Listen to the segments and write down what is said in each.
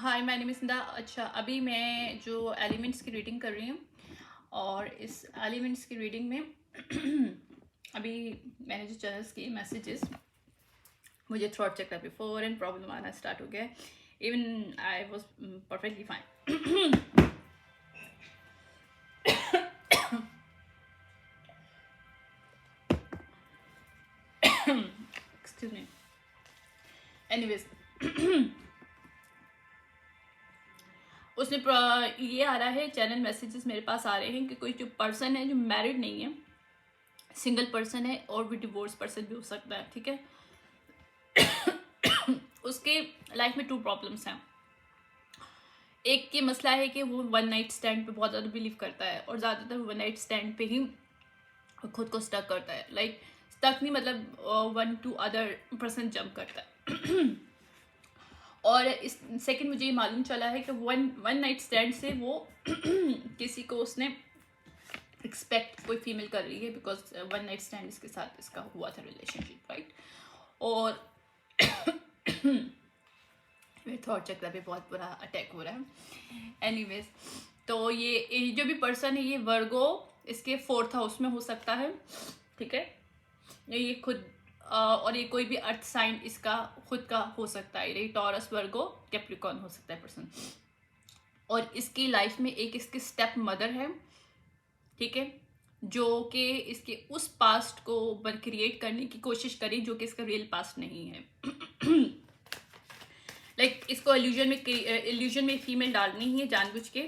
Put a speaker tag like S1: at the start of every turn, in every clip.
S1: Hi my name is Nida. अच्छा, अभी मैं जो एलिमेंट्स की रीडिंग कर रही हूँ और इस एलिमेंट्स की रीडिंग में अभी मैंने जो चैनल्स किए मैसेजेस, मुझे थ्रॉट चक्र पे फॉरन प्रॉब्लम आना स्टार्ट हो गया। Even I was perfectly fine. Excuse me. Anyways, उसने ये आ रहा है, चैनल मैसेजेस मेरे पास आ रहे हैं कि कोई जो पर्सन है जो मैरिड नहीं है, सिंगल पर्सन है और भी डिवोर्स पर्सन भी हो सकता है, ठीक है। उसके लाइफ में 2 प्रॉब्लम्स हैं। एक ये मसला है कि वो वन नाइट स्टैंड पे बहुत ज़्यादा बिलीव करता है और ज़्यादातर वन नाइट स्टैंड पे ही खुद को स्टक करता है। लाइक स्टक नहीं, मतलब one two other person jump करता है। और इस सेकंड मुझे ये मालूम चला है कि वन नाइट स्टैंड से वो किसी को उसने एक्सपेक्ट कोई फीमेल कर रही है, बिकॉज वन नाइट स्टैंड इसके साथ इसका हुआ था रिलेशनशिप, राइट। और मेरे थॉट चक्र पे बहुत बुरा अटैक हो रहा है। एनीवेज, तो ये जो भी पर्सन है ये वर्गो इसके 4th हाउस में हो सकता है, ठीक है। ये खुद और ये कोई भी अर्थ साइन इसका खुद का हो सकता है। ये टॉरस, वर्गो, कैप्रिकॉर्न हो सकता है पर्सन। और इसकी लाइफ में एक इसकी स्टेप मदर है, ठीक है, जो कि इसके उस पास्ट को क्रिएट करने की कोशिश करी जो कि इसका रियल पास्ट नहीं है। लाइक इसको इल्यूजन में फीमेल डालनी ही है जानबूझ के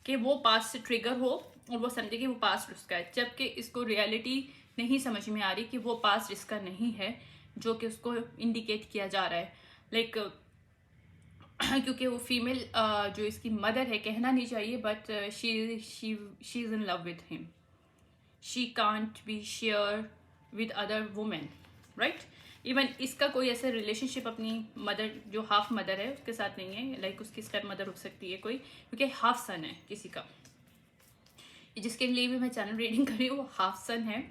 S1: कि वो पास्ट से ट्रिगर हो और वो समझे कि वो पास्ट उसका है, जबकि इसको रियलिटी नहीं समझ में आ रही कि वो पास्ट इसका नहीं है जो कि उसको इंडिकेट किया जा रहा है। लाइक क्योंकि वो फीमेल जो इसकी मदर है, कहना नहीं चाहिए, but she is in love with him. She can't be share with other women, right. Even इसका कोई ऐसा रिलेशनशिप अपनी मदर, जो हाफ मदर है, उसके साथ नहीं है। लाइक उसकी स्टेप मदर हो सकती है कोई, क्योंकि हाफ सन है किसी का। जिसके लिए भी मैं चैनल रीडिंग कर रही हूँ वो हाफ सन है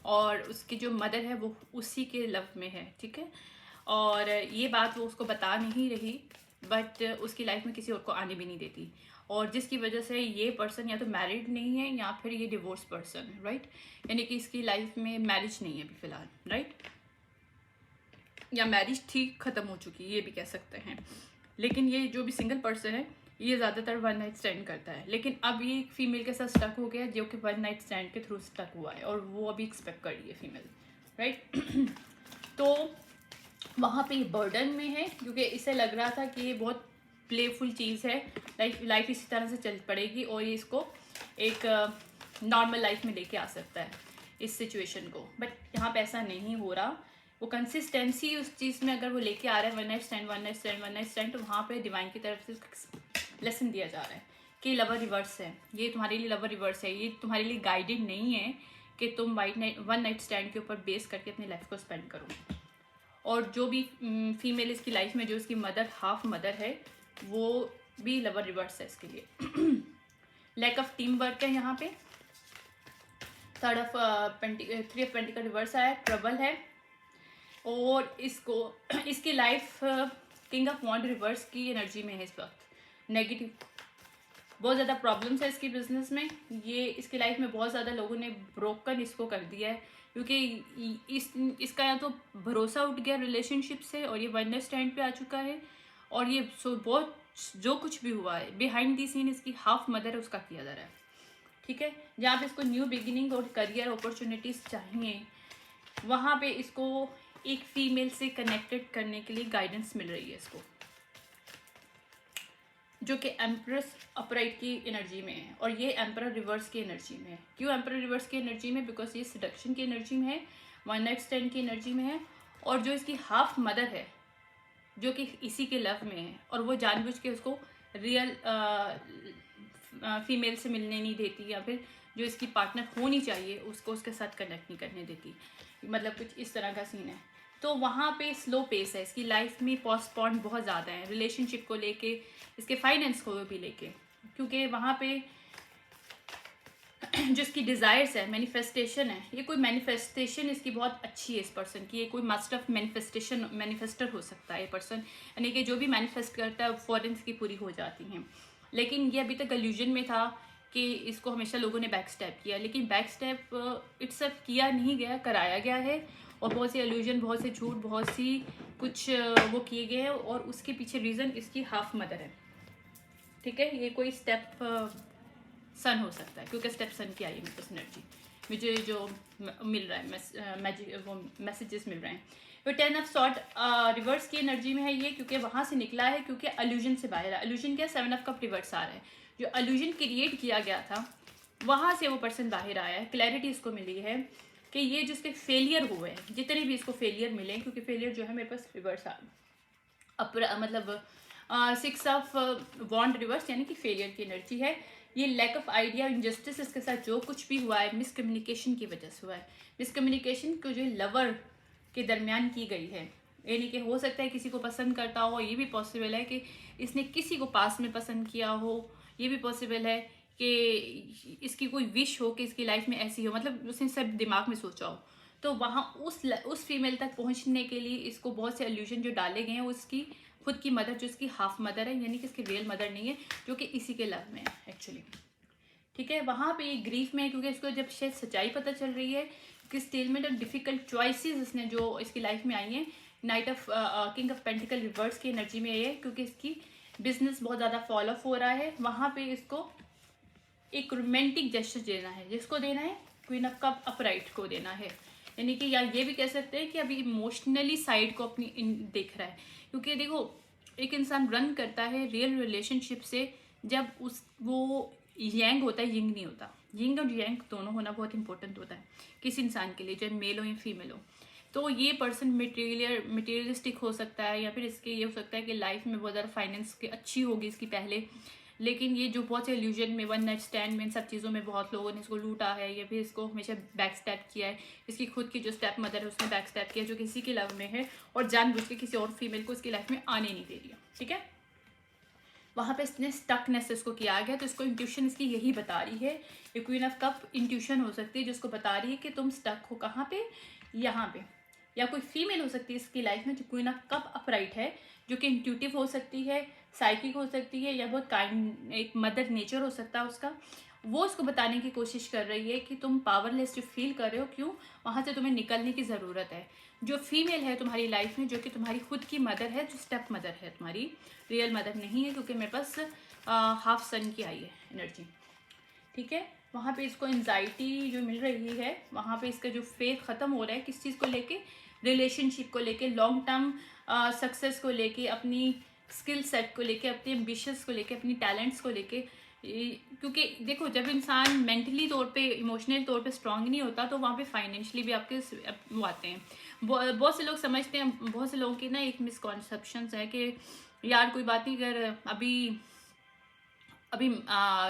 S1: और उसकी जो मदर है वो उसी के लव में है, ठीक है। और ये बात वो उसको बता नहीं रही, बट उसकी लाइफ में किसी और को आने भी नहीं देती। और जिसकी वजह से ये पर्सन या तो मैरिड नहीं है या फिर ये डिवोर्स पर्सन है, राइट। यानी कि इसकी लाइफ में मैरिज नहीं है अभी फिलहाल, राइट, या मैरिज थी, ख़त्म हो चुकी, ये भी कह सकते हैं। लेकिन ये जो भी सिंगल पर्सन है ये ज़्यादातर वन नाइट स्टैंड करता है, लेकिन अब ये फीमेल के साथ स्टक हो गया जो कि वन नाइट स्टैंड के थ्रू स्टक हुआ है और वो अभी एक्सपेक्ट कर रही है फीमेल, राइट। तो वहाँ पे ये बर्डन में है क्योंकि इसे लग रहा था कि ये बहुत प्लेफुल चीज़ है, लाइफ इसी तरह से चल पड़ेगी और ये इसको एक नॉर्मल लाइफ में लेके आ सकता है इस सिचुएशन को। बट यहाँ पे ऐसा नहीं हो रहा। वो कंसिस्टेंसी उस चीज़ में अगर वो लेके आ रहा है one night stand one night stand one night stand, तो वहाँ पे डिवाइन की तरफ से लेसन दिया जा रहा है कि लवर रिवर्स है, ये तुम्हारे लिए लवर रिवर्स है, ये तुम्हारे लिए गाइडेड नहीं है कि तुम वन नाइट स्टैंड के ऊपर बेस करके अपनी लाइफ को स्पेंड करो। और जो भी फीमेल इसकी लाइफ में जो इसकी मदर हाफ मदर है वो भी लवर रिवर्स है इसके लिए। लैक ऑफ टीम वर्क है यहाँ पे। थ्री ऑफ पेंटी का रिवर्स आया, ट्रबल है। और इसको इसकी life king of wands reversed की एनर्जी में है इस वक्त, नेगेटिव। बहुत ज़्यादा प्रॉब्लम्स है इसकी बिजनेस में। ये इसकी लाइफ में बहुत ज़्यादा लोगों ने ब्रोकन इसको कर दिया है क्योंकि इसका या तो भरोसा उठ गया रिलेशनशिप से और ये वन नाइट स्टैंड पे आ चुका है। और ये बहुत जो कुछ भी हुआ है बिहाइंड दी सीन इसकी हाफ मदर है उसका किया जा रहा है, ठीक है। जहाँ पे इसको न्यू बिगिनिंग और करियर अपॉर्चुनिटीज़ चाहिए वहाँ पे इसको एक फीमेल से कनेक्टेड करने के लिए गाइडेंस मिल रही है इसको, जो कि एम्प्रेस अपराइट की एनर्जी में है और ये एम्पर रिवर्स की एनर्जी में है। क्यों एम्पर रिवर्स की एनर्जी में? बिकॉज ये सिडक्शन की एनर्जी में है, वन नाइट स्टैंड की एनर्जी में है। और जो इसकी हाफ मदर है जो कि इसी के लव में है और वो जानबूझ के उसको रियल फीमेल से मिलने नहीं देती या फिर जो इसकी पार्टनर होनी चाहिए उसको उसके साथ कनेक्ट नहीं करने देती, मतलब कुछ इस तरह का सीन है। तो वहाँ पे स्लो पेस है इसकी लाइफ में, पोस्टपोन बहुत ज़्यादा है रिलेशनशिप को लेके, इसके फाइनेंस को भी लेके, क्योंकि वहाँ पे जो इसकी डिज़ायर्स है, मैनिफेस्टेशन है, ये कोई मैनिफेस्टेशन इसकी बहुत अच्छी है इस पर्सन की, ये कोई मास्टर ऑफ मैनिफेस्टर हो सकता है ये पर्सन, यानी कि जो भी मैनिफेस्ट करता है फौरन इसकी पूरी हो जाती हैं। लेकिन ये अभी तक इल्यूजन में था कि इसको हमेशा लोगों ने बैक स्टेप किया, लेकिन बैक स्टेप इट्सल्फ किया नहीं गया, कराया गया है, और बहुत से इल्यूजन, बहुत से झूठ, बहुत सी कुछ वो किए गए हैं, और उसके पीछे रीज़न इसकी हाफ मदर है। ठीक है, ये कोई स्टेप सन हो सकता है, क्योंकि स्टेप सन की आई है मेरे पास एनर्जी, मुझे जो मिल रहा है मैजिक वो मैसेजेस मिल रहे हैं। वो 10 ऑफ सॉर्ड रिवर्स की एनर्जी में है ये, क्योंकि वहाँ से निकला है, क्योंकि अलूजन से बाहर है। अलूजन क्या, 7 ऑफ कप रिवर्स आ रहा है, जो अलूजन क्रिएट किया गया था वहाँ से वो पर्सन बाहर आया है। क्लैरिटी इसको मिली है कि ये जिसके फेलियर हुए हैं, जितने भी इसको फेलियर मिले, क्योंकि फेलियर जो है मेरे पास रिवर्स मतलब 6 ऑफ वॉन्ड रिवर्स, यानी कि फेलियर की एनर्जी है। ये लैक ऑफ आइडिया, इनजस्टिस इसके साथ जो कुछ भी हुआ है मिसकम्युनिकेशन की वजह से हुआ है। मिसकम्युनिकेशन को जो लवर के दरमियान की गई है, यानी कि हो सकता है किसी को पसंद करता हो, ये भी पॉसिबल है कि इसने किसी को पास में पसंद किया हो, ये भी पॉसिबल है कि इसकी कोई विश हो कि इसकी लाइफ में ऐसी हो, मतलब उसने सब दिमाग में सोचा हो। तो वहाँ उस फीमेल तक पहुँचने के लिए इसको बहुत से इल्यूजन जो डाले गए हैं, उसकी खुद की मदर, जो इसकी हाफ मदर है, यानी कि इसकी रियल मदर नहीं है, जो कि इसी के लव में है एक्चुअली। ठीक है, वहाँ पे ये ग्रीफ में है, क्योंकि इसको जब शायद सच्चाई पता चल रही है कि स्टेलमेंट और डिफिकल्ट चॉइसेस इसने जो इसकी लाइफ में आई हैं। Night of king of pentacle reverse की एनर्जी में ये है, क्योंकि इसकी बिजनेस बहुत ज़्यादा फॉल ऑफ हो रहा है। वहाँ पे इसको एक रोमांटिक जेस्चर देना है, जिसको देना है क्वीन ऑफ कप अपराइट को देना है, यानी कि या ये भी कह सकते हैं कि अभी इमोशनली साइड को अपनी देख रहा है। क्योंकि देखो, एक इंसान रन करता है रियल रिलेशनशिप से जब वो यंग होता है, यिंग नहीं होता। यिंग और यंग दोनों होना बहुत इंपॉर्टेंट होता है किसी इंसान के लिए, चाहे मेल हो या फीमेल हो। तो ये पर्सन मटेरियलिस्टिक हो सकता है, या फिर इसके ये हो सकता है कि लाइफ में बहुत ज़्यादा फाइनेंस की अच्छी होगी इसकी पहले, लेकिन ये जो बहुत से इल्यूजन में, वन नाइट स्टैंड में, इन सब चीज़ों में बहुत लोगों ने इसको लूटा है, या फिर इसको हमेशा बैक स्टैप किया है। इसकी खुद की जो स्टेप मदर है उसने बैक स्टैप किया, जो किसी के लव में है, और जानबूझ के किसी और फीमेल को इसकी लाइफ में आने नहीं दे रही है। ठीक है, वहाँ पे इसने स्टकनेस इसको किया गया, तो इसको इंट्यूशन इसकी यही बता रही है। ये क्वीन ऑफ कप इंट्यूशन हो सकती है, जिसको बता रही है कि तुम स्टक हो कहाँ पे, यहाँ पे। या कोई फीमेल हो सकती है इसकी लाइफ में जो क्वीन ऑफ कप अपराइट है, जो कि इंट्यूटिव हो सकती है, साइकिक हो सकती है, या बहुत काइंड, एक मदर नेचर हो सकता है उसका। वो उसको बताने की कोशिश कर रही है कि तुम पावरलेस जो फील कर रहे हो, क्यों, वहाँ से तुम्हें निकलने की ज़रूरत है। जो फीमेल है तुम्हारी लाइफ में, जो कि तुम्हारी खुद की मदर है, जो स्टेप मदर है, तुम्हारी रियल मदर नहीं है, क्योंकि मेरे पास हाफ सन की आई है एनर्जी। ठीक है, वहाँ पे इसको एंजाइटी जो मिल रही है, वहाँ पे इसका जो फेथ ख़त्म हो रहा है किस चीज़ को लेके, रिलेशनशिप को लेके, लॉन्ग टर्म सक्सेस को लेके, अपनी स्किल सेट को लेके, अपने एम्बिशंस को लेके, अपनी टैलेंट्स को लेके। क्योंकि देखो, जब इंसान मेंटली तौर पे, इमोशनल तौर पे स्ट्रांग नहीं होता, तो वहाँ पे फाइनेंशियली भी आपके वो आते हैं। बहुत से लोग समझते हैं, बहुत से लोगों की ना एक मिसकॉन्सेप्शंस है कि यार कोई बात नहीं, अगर अभी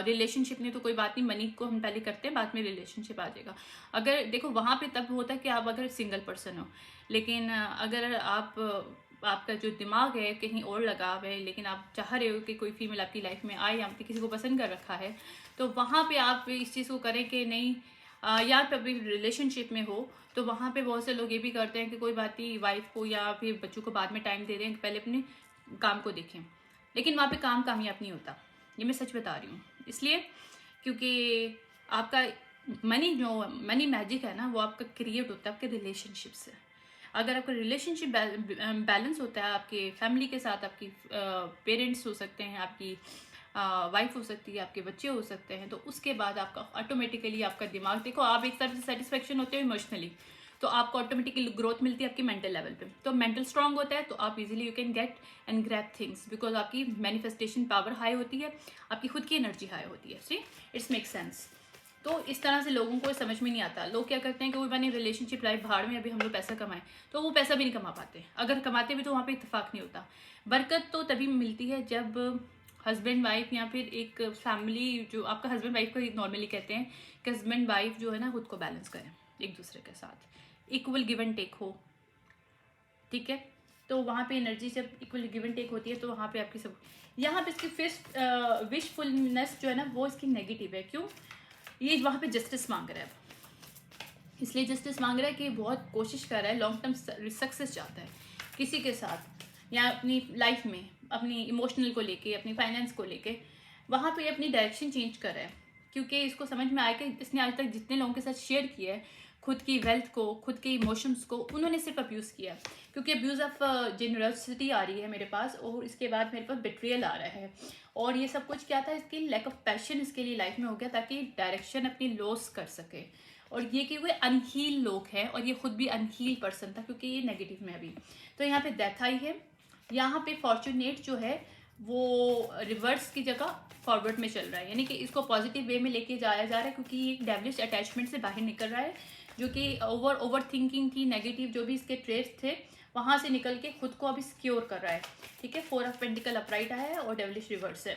S1: रिलेशनशिप में तो कोई बात नहीं, मनी को हम पहले करते हैं, बाद में रिलेशनशिप आ जाएगा। अगर देखो, वहाँ पे तब होता है कि आप अगर सिंगल पर्सन हो, लेकिन अगर आपका जो दिमाग है कहीं और लगाव है, लेकिन आप चाह रहे हो कि कोई फीमेल आपकी लाइफ में आए, आपने किसी को पसंद कर रखा है, तो वहाँ पे आप इस चीज़ को करें कि नहीं, या फिर अभी रिलेशनशिप में हो, तो वहाँ पे बहुत से लोग ये भी करते हैं कि कोई बात नहीं, वाइफ को या फिर बच्चों को बाद में टाइम दे दें, पहले अपने काम को देखें। लेकिन वहाँ पे काम कामयाब नहीं होता, ये मैं सच बता रही हूँ। इसलिए क्योंकि आपका मनी मैजिक है ना, वो आपका क्रिएट होता है आपके रिलेशनशिप से। अगर आपका रिलेशनशिप बैलेंस होता है आपके फैमिली के साथ, आपकी पेरेंट्स हो सकते हैं, आपकी वाइफ हो सकती है, आपके बच्चे हो सकते हैं, तो उसके बाद आपका ऑटोमेटिकली आपका दिमाग, देखो आप एक तरफ से सेटिस्फेक्शन होते हो इमोशनली, तो आपको ऑटोमेटिकली ग्रोथ मिलती है आपकी मेंटल लेवल पे। तो मेंटल स्ट्रांग होता है, तो आप easily you can get and grab things, because आपकी मैनिफेस्टेशन पावर हाई होती है, आपकी खुद की एनर्जी हाई होती है। सी, इट्स मेक सेंस। तो इस तरह से लोगों को समझ में नहीं आता। लोग क्या करते हैं कि वो मैंने रिलेशनशिप लाइफ भाड़ में, अभी हम लोग पैसा कमाएं, तो वो पैसा भी नहीं कमा पाते। अगर कमाते भी तो वहाँ पे इत्तेफाक नहीं होता। बरकत तो तभी मिलती है जब हस्बैंड वाइफ, या फिर एक फैमिली, जो आपका हस्बैंड वाइफ को नॉर्मली कहते हैं कि हस्बैंड वाइफ जो है ना, खुद को बैलेंस करें एक दूसरे के साथ, इक्वल गिव एंड टेक हो। ठीक है, तो वहाँ पे एनर्जी जब इक्वल गिव एंड टेक होती है, तो वहाँ पे आपकी सब, यहाँ पे इसकी विशफुलनेस जो है ना, वो इसकी नेगेटिव है। क्यों? ये वहाँ पे जस्टिस मांग रहा है, इसलिए जस्टिस मांग रहा है कि बहुत कोशिश कर रहा है, लॉन्ग टर्म सक्सेस चाहता है किसी के साथ या अपनी लाइफ में, अपनी इमोशनल को लेके, अपनी फाइनेंस को लेके, वहाँ पे अपनी डायरेक्शन चेंज कर रहा है। क्योंकि इसको समझ में आया कि इसने आज तक जितने लोगों के साथ शेयर किया है खुद की वेल्थ को, खुद के इमोशंस को, उन्होंने सिर्फ अब्यूज़ किया, क्योंकि अब्यूज़ ऑफ जेनरसिटी आ रही है मेरे पास, और इसके बाद मेरे पास बिट्रियल आ रहा है। और ये सब कुछ क्या था, इसकी लैक ऑफ पैशन इसके लिए लाइफ में हो गया, ताकि डायरेक्शन अपनी लॉस कर सके। और ये कि वे अनहील लोग हैं, और ये खुद भी अनहील पर्सन था, क्योंकि ये नेगेटिव में अभी। तो यहाँ पे डेथ आई है, यहाँ पे फॉर्चुनेट जो है वो रिवर्स की जगह फॉरवर्ड में चल रहा है, यानी कि इसको पॉजिटिव वे में लेके जाया जा रहा है, क्योंकि ये एक डेवलिश अटैचमेंट से बाहर निकल रहा है, जो कि ओवर थिंकिंग थी, नेगेटिव जो भी इसके ट्रेड्स थे वहाँ से निकल के खुद को अभी सिक्योर कर रहा है। ठीक है, 4 ऑफ पेंटिकल अपराइट आया है और डेवलिश रिवर्स है।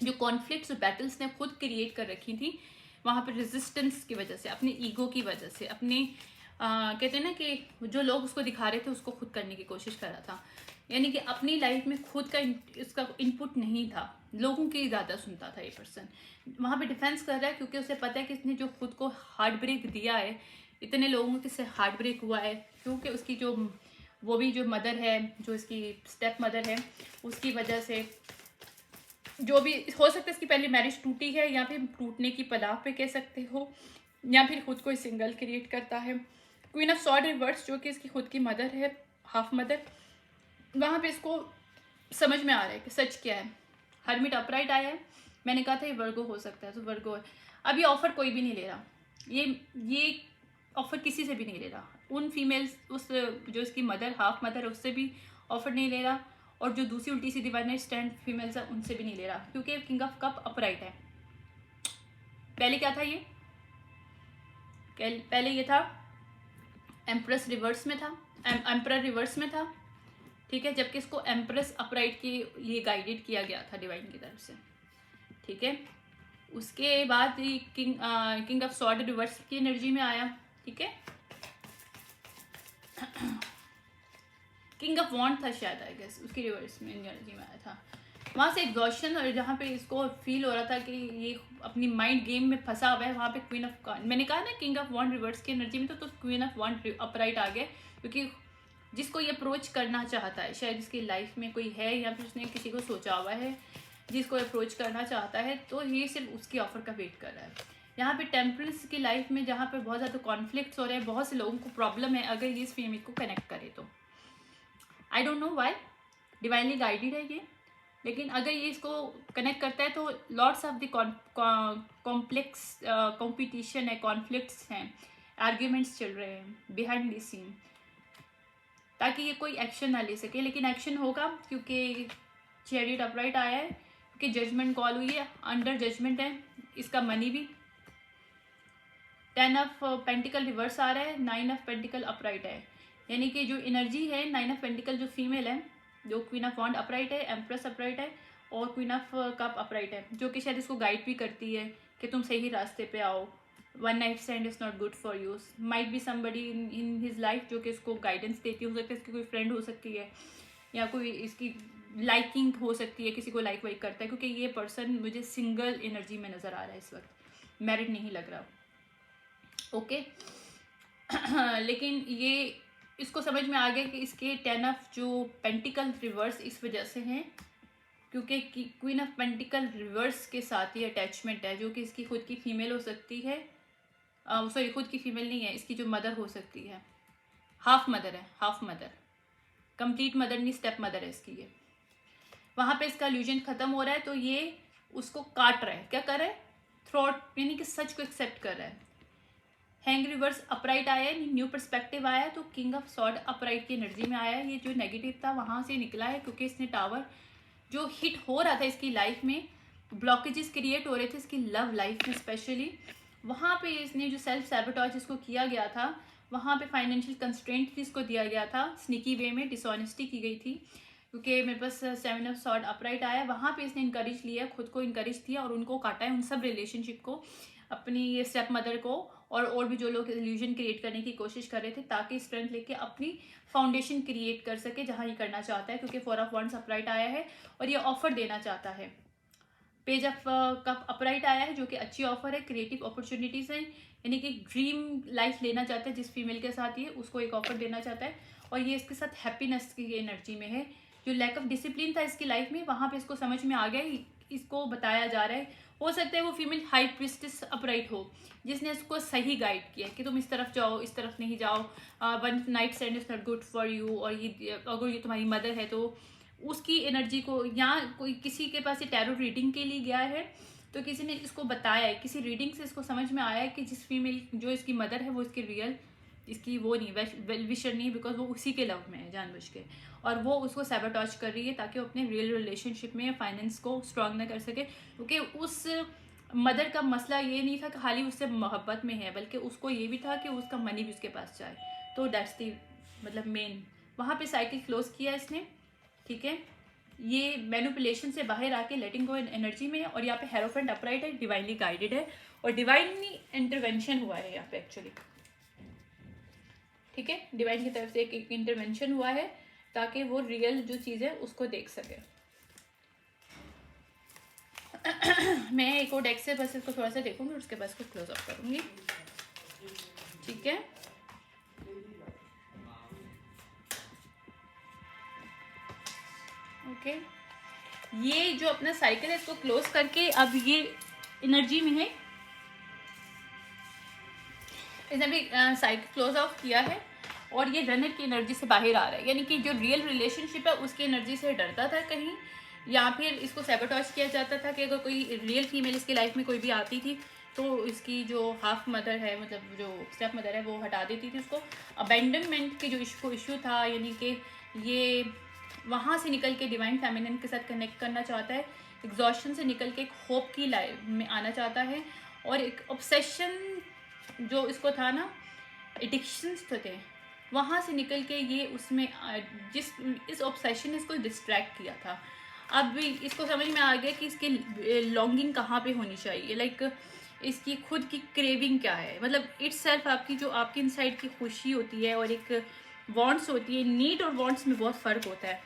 S1: जो कॉन्फ्लिक्ट्स और बैटल्स ने खुद क्रिएट कर रखी थी वहाँ पे रेजिस्टेंस की वजह से, अपनी ईगो की वजह से, अपने कहते हैं ना कि जो लोग उसको दिखा रहे थे उसको खुद करने की कोशिश कर रहा था, यानी कि अपनी लाइफ में खुद का इसका इनपुट नहीं था, लोगों की ज़्यादा सुनता था ये पर्सन। वहाँ पे डिफेंस कर रहा है, क्योंकि उसे पता है कि इसने जो खुद को हार्ट ब्रेक दिया है, इतने लोगों के से हार्ट ब्रेक हुआ है, क्योंकि उसकी जो वो भी जो मदर है, जो इसकी स्टेप मदर है, उसकी वजह से जो भी हो सकता है, इसकी पहले मैरिज टूटी है या फिर टूटने की पनाह पे कह सकते हो, या फिर खुद को सिंगल क्रिएट करता है। क्वीन ऑफ सॉर्ड रिवर्स जो कि इसकी खुद की मदर है, हाफ मदर, वहाँ पे इसको समझ में आ रहा है कि सच क्या है। हर्मिट अपराइट आया है, मैंने कहा था ये वर्गो हो सकता है, तो वर्गो है। अब ये ऑफर कोई भी नहीं ले रहा, ये ऑफर किसी से भी नहीं ले रहा, उन फीमेल्स, उस जो इसकी मदर, हाफ मदर है, उससे भी ऑफर नहीं ले रहा, और जो दूसरी उल्टी सीधी डिवाइनर स्टैंड फीमेल्स है उनसे भी नहीं ले रहा, क्योंकि किंग ऑफ कप अपराइट है। पहले क्या था ये, पहले ये था एम्प्रेस रिवर्स में था, एम्परर रिवर्स में था, ठीक है, जबकि इसको एम्प्रेस अपराइट के लिए गाइडेड किया गया था डिवाइन की तरफ से। ठीक है, उसके बाद किंग ऑफ सॉर्ड रिवर्स की एनर्जी में आया। ठीक है, किंग ऑफ वॉन्ड था शायद, आई गेस, उसकी रिवर्स में एनर्जी में आया था। वहाँ से एग्जॉशन, और जहाँ पे इसको फील हो रहा था कि ये अपनी माइंड गेम में फंसा हुआ है, वहाँ पे क्वीन ऑफ, मैंने कहा ना किंग ऑफ वॉन्ड रिवर्स की एनर्जी में, तो क्वीन ऑफ वॉन्ड अपराइट आ गया, क्योंकि जिसको ये अप्रोच करना चाहता है, शायद इसकी लाइफ में कोई है, या फिर उसने किसी को सोचा हुआ है जिसको अप्रोच करना चाहता है, तो ये सिर्फ उसकी ऑफर का वेट कर रहा है। यहाँ पे टेम्परेंस की लाइफ में, जहाँ पे बहुत ज़्यादा कॉन्फ्लिक्ट्स हो रहे हैं, बहुत से लोगों को प्रॉब्लम है, अगर ये इस फीमेल को कनेक्ट करे तो I don't know why, divinely guided है ये, लेकिन अगर ये इसको कनेक्ट करता है तो lots of the complex competition है, कॉन्फ्लिक्ट्स हैं, आर्ग्यूमेंट्स चल रहे हैं बिहाइंड द सीन, ताकि ये कोई एक्शन ना ले सके। लेकिन एक्शन होगा, क्योंकि चैरियट अपराइट आया है, क्योंकि जजमेंट कॉल हुई है, अंडर जजमेंट है इसका मनी भी। 10 ऑफ पेंटिकल रिवर्स आ रहा है, 9 ऑफ पेंटिकल अपराइट है, यानी कि जो एनर्जी है 9 ऑफ पेंटिकल जो फीमेल है, जो क्वीन ऑफ वॉन्ड अपराइट है, एम्प्रेस अपराइट है, और क्वीन ऑफ कप अपराइट है, जो कि शायद इसको गाइड भी करती है कि तुम सही रास्ते पे आओ, one night stand is not good for you, might be somebody in his life जो कि इसको गाइडेंस देती हो सकती है, इसकी कोई फ्रेंड हो सकती है, या कोई इसकी लाइकिंग हो सकती है, किसी को लाइक वाइक करता है, क्योंकि ये पर्सन मुझे सिंगल एनर्जी में नज़र आ रहा है इस वक्त, मैरिड नहीं लग रहा। ओके लेकिन ये इसको समझ में आ गया कि इसके 10 ऑफ जो पेंटिकल रिवर्स इस वजह से हैं, क्योंकि क्वीन ऑफ पेंटिकल रिवर्स के साथ ही अटैचमेंट है, जो कि इसकी खुद की फीमेल हो सकती है, सॉरी खुद की फीमेल नहीं है, इसकी जो मदर हो सकती है, हाफ मदर है, हाफ मदर, कंप्लीट मदर नहीं, स्टेप मदर है इसकी ये। वहाँ पे इसका इल्यूजन खत्म हो रहा है, तो ये उसको काट रहा है, क्या कर रहा है, थ्रॉट, यानी कि सच को एक्सेप्ट कर रहा है। हैंग रिवर्स अपराइट आया है, न्यू पर्सपेक्टिव आया, तो किंग ऑफ सॉर्ड अपराइट की एनर्जी में आया है, ये जो नेगेटिव था वहाँ से निकला है, क्योंकि इसने टावर जो हिट हो रहा था इसकी लाइफ में, ब्लॉकेजेस क्रिएट हो रहे थे इसकी लव लाइफ में स्पेशली, वहाँ पे इसने जो सेल्फ सैबोटेज इसको किया गया था, वहाँ पे फाइनेंशियल कंस्ट्रेंट इसको दिया गया था, स्निकी वे में डिसऑनेस्टी की गई थी, क्योंकि मेरे पास 7 ऑफ सॉर्ड अपराइट आया, वहाँ पे इसने इंकरेज लिया, खुद को इंकरेज दिया, और उनको काटा है, उन सब रिलेशनशिप को, अपनी स्टेप मदर को, और भी जो लोग इल्यूजन क्रिएट करने की कोशिश कर रहे थे, ताकि स्ट्रेंथ लेके अपनी फाउंडेशन क्रिएट कर सके जहाँ ये करना चाहता है, क्योंकि 4 ऑफ वॉन्ड्स अपराइट आया है, और ये ऑफर देना चाहता है, पेज ऑफ कप अपराइट आया है जो कि अच्छी ऑफर है, क्रिएटिव अपॉर्चुनिटीज हैं, यानी कि ड्रीम लाइफ लेना चाहता है जिस फीमेल के साथ ये उसको एक ऑफर देना चाहता है, और ये इसके साथ हैप्पीनेस की एनर्जी में है। जो लैक ऑफ डिसिप्लिन था इसकी लाइफ में वहाँ पे इसको समझ में आ गया, इसको बताया जा रहा है। हो सकता है वो फीमेल हाई प्रिस्टेस अपराइट हो जिसने इसको सही गाइड किया कि तुम इस तरफ जाओ, इस तरफ नहीं जाओ, one night stand is not good for you, और ये अगर ये तुम्हारी मदर है तो उसकी एनर्जी को, या कोई किसी के पास ये टैरो रीडिंग के लिए गया है तो किसी ने इसको बताया है, किसी रीडिंग से इसको समझ में आया है कि जिस फीमेल जो इसकी मदर है वो इसकी रियल इसकी वो नहीं वेल विशर नहीं, बिकॉज वो उसी के लव में है जानबूझ के, और वो उसको सैबोटेज कर रही है ताकि वो अपने रियल रिलेशनशिप में फाइनेंस को स्ट्रांग ना कर सके, क्योंकि उस मदर का मसला ये नहीं था कि खाली उससे मोहब्बत में है, बल्कि उसको ये भी था कि उसका मनी भी उसके पास जाए। तो दैट्स दी मतलब मेन वहाँ पे साइकिल क्लोज किया इसने, ठीक है। ये मैनिपुलेशन से बाहर आके लेटिंग गो एनर्जी में है, और यहाँ पे हेरोफेंट अपराइट है, डिवाइनली गाइडेड है और डिवाइनली इंटरवेंशन हुआ है यहाँ पे एक्चुअली, ठीक है। डिवाइन की तरफ से एक इंटरवेंशन हुआ है ताकि वो रियल जो चीज़ है उसको देख सके। मैं एक और डेक से बस इसको थोड़ा सा देखूंगी, उसके बाद इसको क्लोज अप करूंगी, ठीक है। ओके, ये जो अपना साइकिल है इसको क्लोज करके अब ये एनर्जी में है, इसने भी साइकिल क्लोज ऑफ किया है और ये रनर की एनर्जी से बाहर आ रहा है, यानी कि जो रियल रिलेशनशिप है उसकी एनर्जी से डरता था कहीं, या फिर इसको सैबोटेज किया जाता था कि अगर कोई रियल फीमेल इसकी लाइफ में कोई भी आती थी तो इसकी जो हाफ मदर है, मतलब जो स्टेप मदर है, वो हटा देती थी उसको। अबेंडनमेंट के जो इशू था, यानी कि ये वहाँ से निकल के डिवाइन फेमिनिन के साथ कनेक्ट करना चाहता है, एग्जॉस्शन से निकल के एक होप की लाइफ में आना चाहता है, और एक ऑब्सेशन जो इसको था ना, एडिक्शंस तो थे, वहाँ से निकल के ये उसमें इस ऑब्सेशन ने इसको डिस्ट्रैक्ट किया था। अब भी इसको समझ में आ गया कि इसकी लॉन्गिंग कहाँ पे होनी चाहिए, लाइक इसकी खुद की क्रेविंग क्या है, मतलब इट्स सेल्फ आपकी जो आपकी इनसाइड की खुशी होती है और एक वांट्स होती है। नीड और वांट्स में बहुत फ़र्क होता है।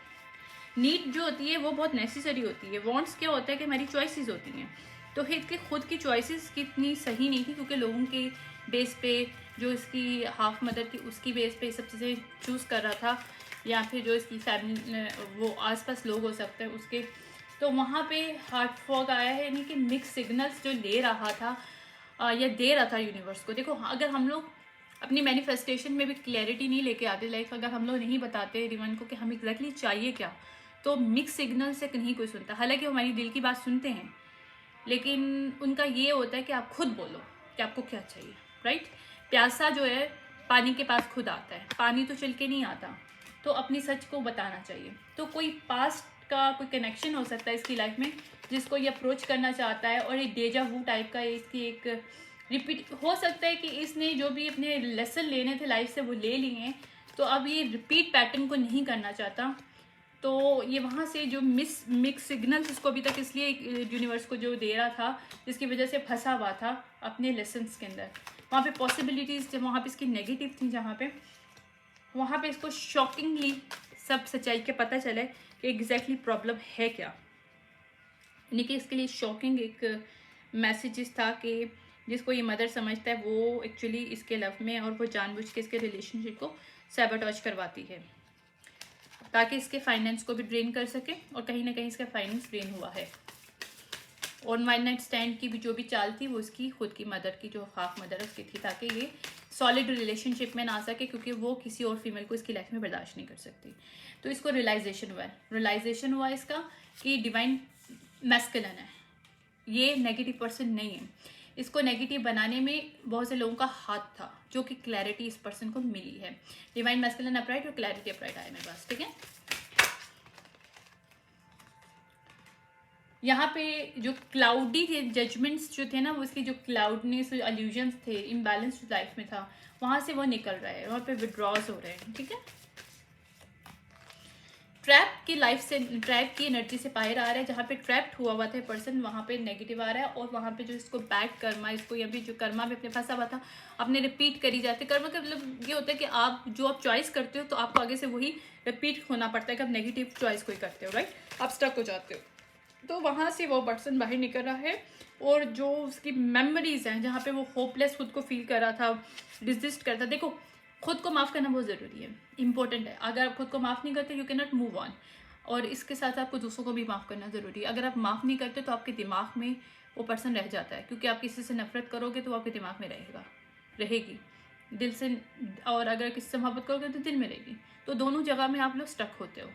S1: नीड जो होती है वो बहुत नेसेसरी होती है, वांट्स क्या होता है कि हमारी चॉइसेस होती हैं, तो इसके खुद की चॉइसेस कितनी सही नहीं थी, क्योंकि लोगों के बेस पे, जो इसकी हाफ मदर थी उसकी बेस पे सब चीज़ें चूज़ कर रहा था, या फिर जो इसकी फैमिली वो आसपास लोग हो सकते हैं उसके, तो वहाँ पे हार्ट फॉग आया है, यानी कि मिक्स सिग्नल्स जो ले रहा था या दे रहा था यूनिवर्स को। देखो, अगर हम लोग अपनी मैनिफेस्टेशन में भी क्लैरिटी नहीं लेके आते, लाइक अगर हम लोग नहीं बताते डिवाइन को कि हम एग्जैक्टली चाहिए क्या, तो मिक्स सिग्नल से नहीं कोई सुनता। हालांकि हमारी दिल की बात सुनते हैं, लेकिन उनका ये होता है कि आप खुद बोलो कि आपको क्या चाहिए, राइट। प्यासा जो है पानी के पास खुद आता है, पानी तो चल के नहीं आता, तो अपनी सच को बताना चाहिए। तो कोई पास्ट का कोई कनेक्शन हो सकता है इसकी लाइफ में जिसको ये अप्रोच करना चाहता है, और ये डेजा वू टाइप का इसकी एक रिपीट हो सकता है कि इसने जो भी अपने लेसन लेने थे लाइफ से वो ले लिए हैं, तो अब ये रिपीट पैटर्न को नहीं करना चाहता। तो ये वहाँ से जो मिक्स सिग्नल्स इसको अभी तक इसलिए यूनिवर्स को जो दे रहा था, जिसकी वजह से फंसा हुआ था अपने लेसन्स के अंदर, वहाँ पे पॉसिबिलिटीज़ जब वहाँ पे इसकी नेगेटिव थी, जहाँ पे वहाँ पे इसको शॉकिंगली सब सच्चाई के पता चले कि एग्जैक्टली प्रॉब्लम है क्या। यानी कि इसके लिए शॉकिंग एक मैसेजेस था कि जिसको ये मदर समझता है वो एक्चुअली इसके लव में, और वो जानबूझ के इसके रिलेशनशिप को सैबोटेज करवाती है ताकि इसके फाइनेंस को भी ड्रेन कर सके, और कहीं ना कहीं इसका फाइनेंस ड्रेन हुआ है। और वन नाइट स्टैंड की भी जो भी चाल थी वो इसकी खुद की मदर की, जो हाफ मदर है उसकी थी, ताकि ये सॉलिड रिलेशनशिप में ना आ सके, क्योंकि वो किसी और फीमेल को इसकी लाइफ में बर्दाश्त नहीं कर सकती। तो इसको रियलाइजेशन हुआ इसका कि डिवाइन मैस्कुलिन है, ये नेगेटिव पर्सन नहीं है। इसको नेगेटिव बनाने में बहुत से लोगों का हाथ था, जो कि क्लैरिटी इस पर्सन को मिली है। डिवाइन मैस्कुलिन अपराइट और क्लैरिटी अपराइट आया मेरे पास, ठीक है। यहाँ पे जो क्लाउडी थे जजमेंट्स जो थे ना, वो इसकी जो क्लाउडनेस अल्यूजन्स थे, इम्बैलेंस जो लाइफ में था, वहाँ से वो निकल रहा है, वहाँ पे विड्रॉज हो रहे हैं, ठीक है। ट्रैप की लाइफ से, ट्रैप की एनर्जी से बाहर आ रहा है, जहाँ पे ट्रैप्ड हुआ था पर्सन, वहाँ पे नेगेटिव आ रहा है, और वहाँ पे जो इसको बैड कर्मा, इसको या भी जो कर्मा में अपने फंसा हुआ था, अपने रिपीट करी जाती है। कर्मा का मतलब ये होता है कि आप जो आप चॉइस करते हो तो आपको आगे से वही रिपीट होना पड़ता है कि आप नेगेटिव चॉइस कोई करते हो, राइट, आप स्टक हो जाते हो। तो वहाँ से वो पर्सन बाहर निकल रहा है, और जो उसकी मेमोरीज हैं जहाँ पे वो होपलेस खुद को फील कर रहा था, डिजिस्ट करता, देखो खुद को माफ़ करना बहुत ज़रूरी है, इंपॉर्टेंट है। अगर आप खुद को माफ़ नहीं करते you can not move on, और इसके साथ आपको दूसरों को भी माफ़ करना ज़रूरी है। अगर आप माफ़ नहीं करते तो आपके दिमाग में वो पर्सन रह जाता है, क्योंकि आप किसी से नफरत करोगे तो वो आपके दिमाग में रहेगी दिल से, और अगर किसी से मोहब्बत करोगे तो दिल में रहेगी। तो दोनों जगह में आप लोग स्टक होते हो।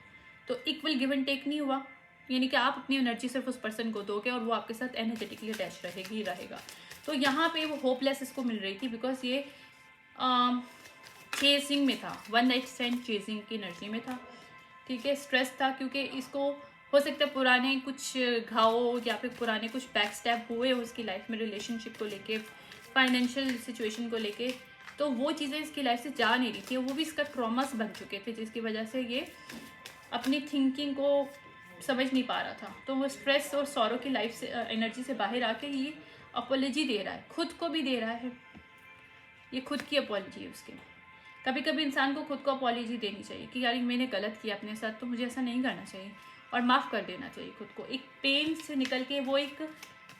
S1: तो इक्वल गिव एंड टेक नहीं हुआ, यानी कि आप अपनी एनर्जी सिर्फ उस पर्सन को दोगे और वो आपके साथ एनर्जेटिकली अटैच रहेगा। तो यहाँ पे वो होपलेस इसको मिल रही थी, बिकॉज ये चेजिंग में था, वन नाइट स्टैंड चेजिंग की एनर्जी में था, ठीक है। स्ट्रेस था, क्योंकि इसको हो सकता है पुराने कुछ घाव या फिर पुराने कुछ बैक स्टेप हुए हो उसकी लाइफ में, रिलेशनशिप को लेके, फाइनेंशियल सिचुएशन को लेके, तो वो चीज़ें इसकी लाइफ से जा नहीं रही थी, वो भी इसका ट्रॉमास बन चुके थे, जिसकी वजह से ये अपनी थिंकिंग को समझ नहीं पा रहा था। तो वो स्ट्रेस और सॉरो की लाइफ से एनर्जी से बाहर आके ये अपॉलॉजी दे रहा है, खुद को भी दे रहा है, ये खुद की अपॉलॉजी है उसकी। कभी कभी इंसान को खुद को अपॉलॉजी देनी चाहिए कि यार मैंने गलत किया अपने साथ, तो मुझे ऐसा नहीं करना चाहिए, और माफ़ कर देना चाहिए खुद को। एक पेन से निकल के वो एक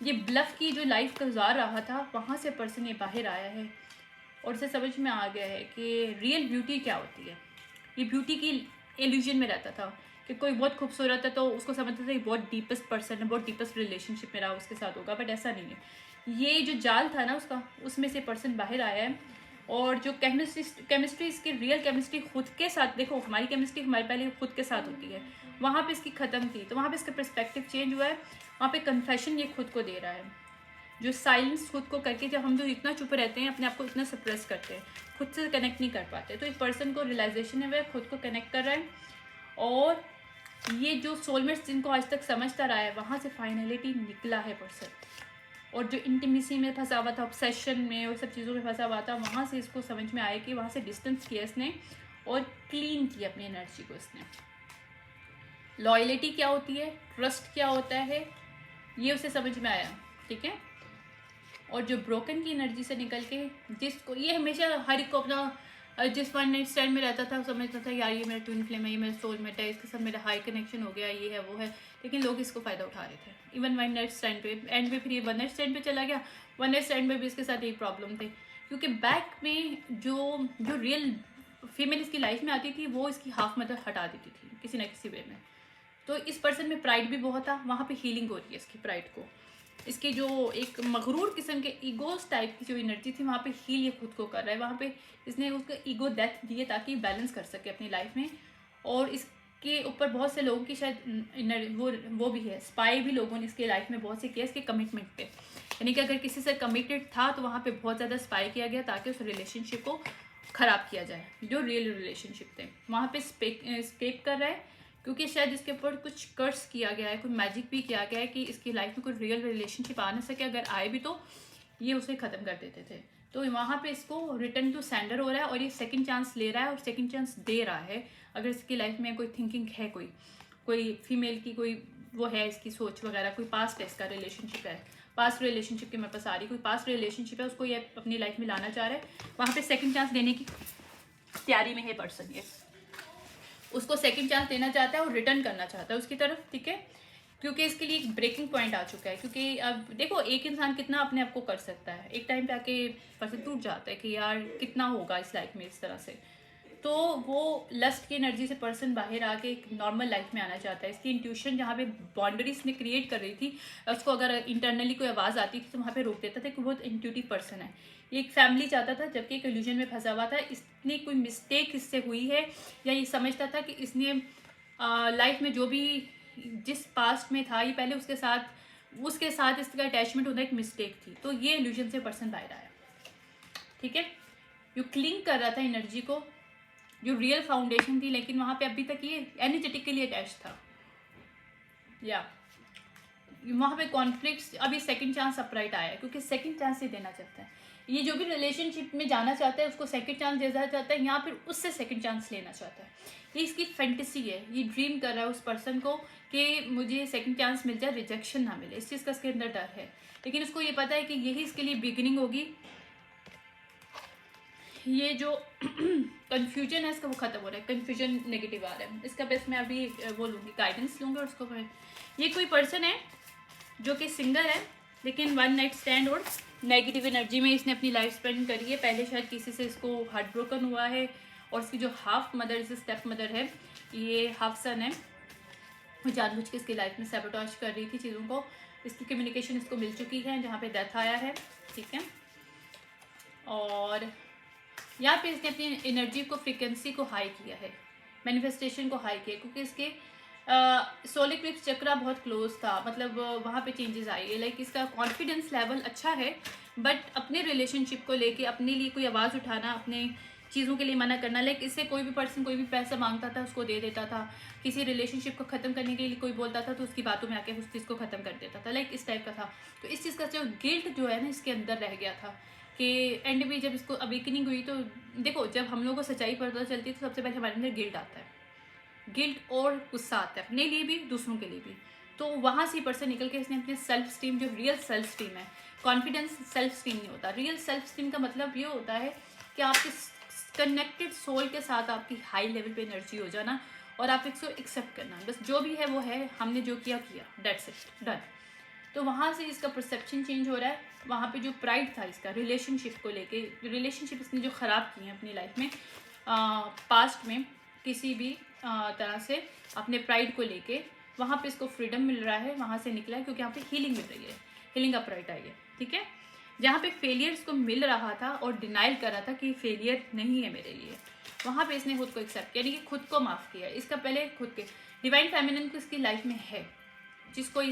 S1: ये ब्लफ की जो लाइफ गुजार रहा था, वहाँ से पर्सन ये बाहर आया है, और उसे समझ में आ गया है कि रियल ब्यूटी क्या होती है। ये ब्यूटी की इल्यूजन में रहता था कि कोई बहुत खूबसूरत है तो उसको समझता था कि बहुत डीपेस्ट पर्सन है, बहुत डीपेस्ट रिलेशनशिप मेरा उसके साथ होगा, बट ऐसा नहीं है। ये जो जाल था ना उसका, उसमें से पर्सन बाहर आया है, और जो केमिस्ट्री इसकी रियल केमिस्ट्री खुद के साथ, देखो हमारी केमिस्ट्री हमारे पहले खुद के साथ होती है, वहाँ पे इसकी ख़त्म थी, तो वहाँ पे इसका पर्सपेक्टिव चेंज हुआ है। वहाँ पे कन्फेशन ये खुद को दे रहा है, जो साइलेंस खुद को करके, जब हम जो इतना चुप रहते हैं, अपने आप को इतना सप्रेस करते हैं, खुद से कनेक्ट नहीं कर पाते, तो इस पर्सन को रियलाइजेशन है वह खुद को कनेक्ट कर रहा है, और ये जो सोलमेट्स जिनको आज तक समझता रहा है, वहाँ से फाइनलिटी निकला है पर्सन, और जो इंटीमेसी में फंसा हुआ था, ऑब्सेशन में और सब चीज़ों में फंसा हुआ था, वहाँ से इसको समझ में आया कि वहाँ से डिस्टेंस किया इसने, और क्लीन किया अपनी एनर्जी को इसने। लॉयल्टी क्या होती है, ट्रस्ट क्या होता है, ये उसे समझ में आया, ठीक है। और जो ब्रोकन की एनर्जी से निकल के, जिसको ये हमेशा हर एक को अपना जिस वन नाइट स्टैंड में रहता था समझता था यार ये मेरा ट्विन फ्लेम है, ये मेरा सोलमेट है, इसके साथ मेरा हाई कनेक्शन हो गया, ये है वो है, लेकिन लोग इसको फ़ायदा उठा रहे थे। इवन वन नाइट स्टैंड पे एंड पे फिर ये वन नाइट स्टैंड पे चला गया, वन नाइट स्टैंड में भी इसके साथ यही प्रॉब्लम थे, क्योंकि बैक में जो रियल फीमेल इसकी लाइफ में आती थी वो इसकी हाफ मदर हटा देती थी किसी न किसी वे में। तो इस पर्सन में प्राइड भी बहुत था, वहाँ पे हीलिंग हो रही है इसकी प्राइड को, इसकी जो एक मगरूर किस्म के ईगोस टाइप की जो एनर्जी थी, वहाँ पे हील ये खुद को कर रहा है। वहाँ पे इसने उसका ईगो डेथ दिए ताकि बैलेंस कर सके अपनी लाइफ में, और इसके ऊपर बहुत से लोगों की शायद वो भी है, स्पाई भी लोगों ने इसके लाइफ में बहुत से किया इसके कमिटमेंट पे, यानी कि अगर किसी से कमिटेड था तो वहाँ पे बहुत ज़्यादा स्पाई किया गया ताकि उस रिलेशनशिप को ख़राब किया जाए, जो रियल रिलेशनशिप थे वहाँ पे स्केप कर रहा है, क्योंकि शायद इसके ऊपर कुछ कर्स किया गया है, कुछ मैजिक भी किया गया है कि इसकी लाइफ में कोई रियल रिलेशनशिप आ ना सके, अगर आए भी तो ये उसे ख़त्म कर देते थे। तो वहाँ पे इसको रिटर्न टू सेंडर हो रहा है, और ये सेकंड चांस ले रहा है और सेकंड चांस दे रहा है। अगर इसकी लाइफ में कोई थिंकिंग है, कोई फीमेल की कोई वो है इसकी सोच वगैरह, कोई पास्ट है इसका रिलेशनशिप है, पास्ट रिलेशनशिप के मेरे पास आ रही कोई पास्ट रिलेशनशिप है, उसको ये अपनी लाइफ में लाना चाह रहा है, वहाँ पे सेकंड चांस देने की तैयारी में है पर्सन, ये उसको सेकंड चांस देना चाहता है और रिटर्न करना चाहता है उसकी तरफ, ठीक है, क्योंकि इसके लिए एक ब्रेकिंग पॉइंट आ चुका है। क्योंकि अब देखो एक इंसान कितना अपने आप को कर सकता है, एक टाइम पे आके पर्सन टूट जाता है कि यार कितना होगा इस लाइफ में इस तरह से, तो वो लस्ट की एनर्जी से पर्सन बाहर आके एक नॉर्मल लाइफ में आना चाहता है। इसकी इंट्यूशन जहाँ पे बाउंड्रीज में क्रिएट कर रही थी, उसको अगर इंटरनली कोई आवाज़ आती थी तो वहाँ पे रोक देता था कि बहुत इंट्यूटिव पर्सन है, ये एक फैमिली चाहता था, जबकि एक इल्यूजन में फंसा हुआ था। इसने कोई मिस्टेक इससे हुई है, या ये समझता था कि इसने लाइफ में जो भी जिस पास्ट में था, ये पहले उसके साथ इसका अटैचमेंट होना एक मिस्टेक थी, तो ये इल्यूजन से पर्सन बाहर आया, ठीक है। जो क्लिंग कर रहा था एनर्जी को, जो रियल फाउंडेशन थी, लेकिन वहाँ पे अभी तक ये एनर्जेटिकली अटैच था, या वहाँ पे कॉन्फ्लिक्ट्स। अभी सेकंड चांस अपराइट आया है, क्योंकि सेकंड चांस ही देना चाहता है, ये जो भी रिलेशनशिप में जाना चाहता है उसको सेकंड चांस देना चाहता है, या फिर उससे सेकंड चांस लेना चाहता है। ये इसकी फैंटेसी है, ये ड्रीम कर रहा है उस पर्सन को कि मुझे सेकंड चांस मिल जाए, रिजेक्शन ना मिले, इस चीज़ का इसके अंदर डर है। लेकिन इसको ये पता है कि यही इसके लिए बिगिनिंग होगी, ये जो कन्फ्यूजन है इसका वो ख़त्म हो रहा है, कन्फ्यूजन नेगेटिव आ रहा है इसका। बस मैं अभी वो लूँगी, गाइडेंस लूँगी और उसको ये कोई पर्सन है जो कि सिंगल है, लेकिन वन नाइट स्टैंड और नेगेटिव एनर्जी में इसने अपनी लाइफ स्पेंड करी है। पहले शायद किसी से इसको हार्ट ब्रोकन हुआ है, और इसकी जो हाफ मदर, जैसे स्टेप मदर है, ये हाफ सन है, वो जानबूझ के इसकी लाइफ में सैबोटेज कर रही थी चीज़ों को। इसकी कम्युनिकेशन इसको मिल चुकी है जहाँ पे डेथ आया है, ठीक है। और यहाँ पे इसने अपनी एनर्जी को, फ्रिक्वेंसी को हाई किया है, मैनिफेस्टेशन को हाई किया, क्योंकि इसके सोलर इक्लिप्स चक्रा बहुत क्लोज था, मतलब वहाँ पे चेंजेस आई है। लाइक इसका कॉन्फिडेंस लेवल अच्छा है, बट अपने रिलेशनशिप को लेके अपने लिए कोई आवाज़ उठाना, अपने चीज़ों के लिए मना करना, लाइक इससे कोई भी पर्सन कोई भी पैसा मांगता था उसको दे देता था, किसी रिलेशनशिप को ख़त्म करने के लिए कोई बोलता था तो उसकी बातों में आके उस चीज़ को ख़त्म कर देता था, लाइक इस टाइप का था। तो इस चीज़ का जो गिल्ट जो है ना इसके अंदर रह गया था, कि एंड में जब इसको अवेकनिंग हुई तो देखो, जब हम लोगों को सच्चाई पता चलती है तो सबसे पहले हमारे अंदर गिल्ट आता है, गिल्ट और गुस्सा आता है, अपने लिए भी दूसरों के लिए भी। तो वहाँ से पर्सन निकल के इसने अपने सेल्फ स्टीम, जो रियल सेल्फ स्टीम है, कॉन्फिडेंस सेल्फ स्टीम नहीं होता। रियल सेल्फ स्टीम का मतलब ये होता है कि आपके कनेक्टेड सोल के साथ आपकी हाई लेवल पे एनर्जी हो जाना, और आप इसको एक्सेप्ट करना, बस जो भी है वो है, हमने जो किया किया, डेट्स इट, डन। तो वहाँ से इसका परसेप्शन चेंज हो रहा है। वहाँ पे जो प्राइड था इसका रिलेशनशिप को लेके, रिलेशनशिप इसने जो ख़राब की है अपनी लाइफ में पास्ट में, किसी भी तरह से अपने प्राइड को लेके, वहाँ पे इसको फ्रीडम मिल रहा है, वहाँ से निकला है, क्योंकि यहाँ पे हीलिंग मिल रही है, हीलिंग का प्राइड आई है, ठीक है। जहाँ पे फेलियर इसको मिल रहा था और डिनाइल कर रहा था कि फेलियर नहीं है मेरे लिए, वहाँ पे इसने खुद को एक्सेप्ट किया, यानी कि खुद को माफ़ किया। इसका पहले खुद के डिवाइन फेमिनिन को इसकी लाइफ में है, जिसको ये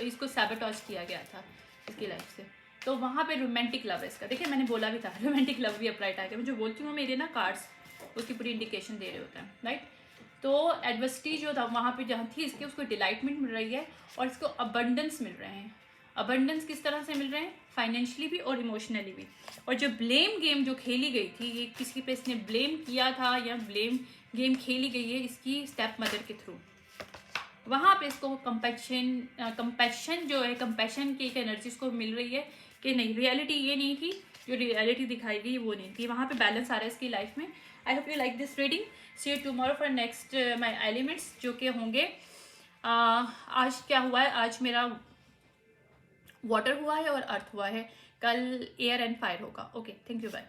S1: इसको सैबोटेज किया गया था इसकी लाइफ से। तो वहाँ पे रोमांटिक लव है इसका, देखिए मैंने बोला भी था रोमांटिक लव भी अपराइट आ गया। मैं जो बोलती हूँ मेरे ना कार्ड्स उसकी पूरी इंडिकेशन दे रहे होते हैं, राइट। तो एडवर्सिटी जो था वहाँ पे जहाँ थी इसकी, उसको डिलाइटमेंट मिल रही है और इसको अबंडेंस मिल रहे हैं। अबंडेंस किस तरह से मिल रहे हैं, फाइनेंशियली भी और इमोशनली भी। और जो ब्लेम गेम जो खेली गई थी, ये किसी पे इसने ब्लेम किया था या ब्लेम गेम खेली गई है इसकी स्टेप मदर के थ्रू, वहाँ पे इसको कंपैशन जो है, कंपैशन की एक एनर्जी इसको मिल रही है कि नहीं, रियलिटी ये नहीं थी, जो रियलिटी दिखाई गई वो नहीं थी। वहाँ पे बैलेंस आ रहा है इसकी लाइफ में। I hope you like this reading. See you tomorrow for next my elements, जो कि होंगे आज क्या हुआ है, आज मेरा वाटर हुआ है और अर्थ हुआ है, कल एयर एंड फायर होगा। Okay, thank you, bye.